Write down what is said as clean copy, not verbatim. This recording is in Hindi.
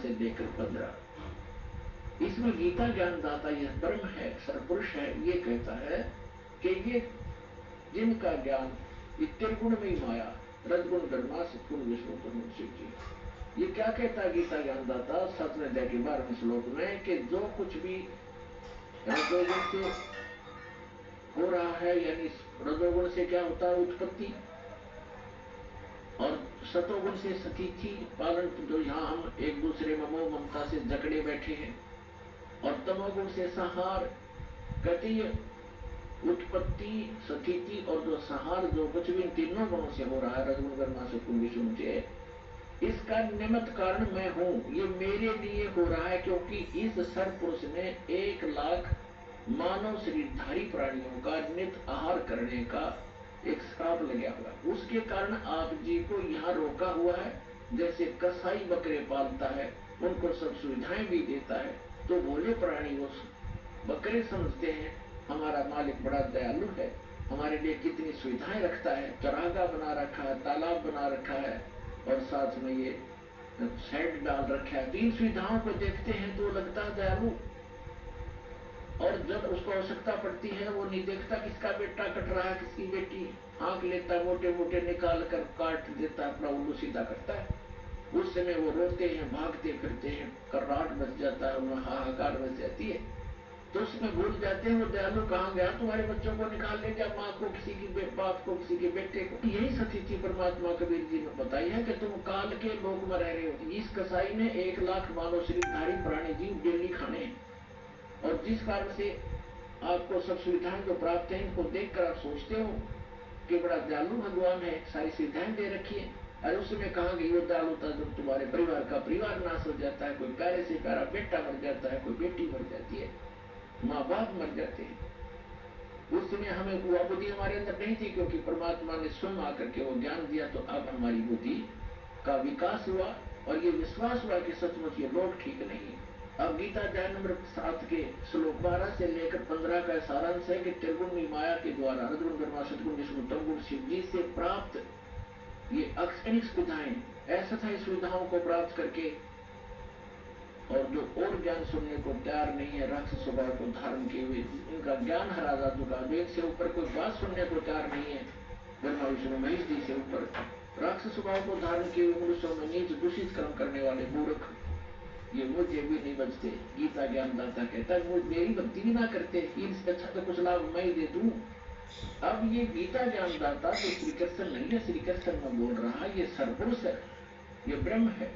से लेकर 15। इसमें गीता ज्ञानदाता ये ब्रह्म है, सरपुरुष है, ये कहता है कि ये जिनका ज्ञान ये त्रिगुणमयी माया, रजगुण ब्रह्मा, सतगुण विष्णु, तमोगुण शिव जी। ये क्या कहता है गीता ज्ञानदाता 7वें अध्याय के 12वें श्लोक में कि जो कुछ भी रजोगुण से हो रहा है, यानी रजोगुण से क्या होता है उत्पत्ति, और सतोगुण से स्थिति पालन, जो यहाँ हम एक दूसरे में मोह ममता से जकड़े बैठे हैं, और तमोगुण से संहार, कहती उत्पत्ति, स्थिति और जो संहार, जो कुछ भी इन तीनों गुणों से हो रहा है, रजगुण ब्रह्मा सतगुण विष्णु से, इसका निमित्त कारण मैं हूं। ये मेरे लिए हो रहा है क्योंकि इस सरपुरुष ने 1,00,000 मानव शरीरधारी प्राणियों का नित आहार करने का एक श्राप लगा हुआ, उसके कारण आप जी को यहाँ रोका हुआ है। जैसे कसाई बकरे पालता है, उनको सब सुविधाएं भी देता है, तो भोले प्राणी वो बकरे समझते हैं हमारा मालिक बड़ा दयालु है, हमारे लिए कितनी सुविधाएं रखता है, चरागाह बना रखा है, तालाब बना रखा है, और साथ में ये शेड डाल रखा है। तो इन सुविधाओं को देखते हैं तो लगता है दयालु, और जब उसको आवश्यकता पड़ती है वो नहीं देखता किसका बेटा कट रहा है, किसकी बेटी, हाँक लेता है, मोटे मोटे निकाल कर काट देता है, अपना उल्लू सीधा करता है। उस समय वो रोते हैं, भागते फिरते हैं, कर्राट बच जाता है, उनमें हाहाकार बच जाती है। तो उसमें भूल जाते हैं वो दयालु कहाँ गया, तुम्हारे बच्चों को निकाल ले गया, माँ को, किसी की बाप को, किसी के बेटे को। यही स्थिति परमात्मा कबीर जी ने बताई है कि तुम काल के लोक में रह रहे हो। इस कसाई ने 1,00,000 मानव शरीरधारी प्राणी जीव डेली खाने हैं, और जिस कारण से आपको सब सुविधाएं जो प्राप्त है, इनको देखकर आप सोचते हो कि बड़ा दयालु भगवान है, सारी सुविधाएं दे रखी है। अरे उस समय कहाँ गई वो दयालुता जब तुम्हारे परिवार का परिवार नाश हो जाता है, कोई प्यारे से प्यारा बेटा मर जाता है, कोई बेटी मर जाती है, माँ बाप मर जाते हैं। उस समय हमें वो बुद्धि हमारे अंदर नहीं थी, क्योंकि परमात्मा ने स्वयं आकर के वो ज्ञान दिया, तो अब हमारी बुद्धि का विकास हुआ, और ये विश्वास हुआ कि सचमुच ये लोग ठीक नहीं है। अब गीता अध्याय नंबर 7 के श्लोक 12 से लेकर 15 का सारांश है कि त्रिगुण माया के द्वारा रजगुण ब्रह्मा सतगुण विष्णु तमगुण शिव जी से प्राप्त ये अक्षणिक सुविधाएं, अस्थायी सुविधाओं को प्राप्त करके, और जो और ज्ञान सुनने को तैयार नहीं है, राक्षस स्वभाव को धारण किए हुए, इनका ज्ञान हरा जा चुका, जो इनसे ऊपर कोई बात सुनने को तैयार नहीं है, ब्रह्मा विष्णु महेश जी से ऊपर राक्षस स्वभाव को धारण किए हुए मनुष्यों में नीच दूषित कर्म करने वाले मूर्ख, ये मुझे भी नहीं बचते। गीता ज्ञानदाता कहता है मुझ मेरी भक्ति भी ना करते, इनसे अच्छा तो कुछ लाभ मैं ही दे दूं। अब ये गीता ज्ञानदाता तो श्री कृष्ण नहीं है, श्री कृष्ण में बोल रहा, ये सरपुरुष है, ये ब्रह्म है,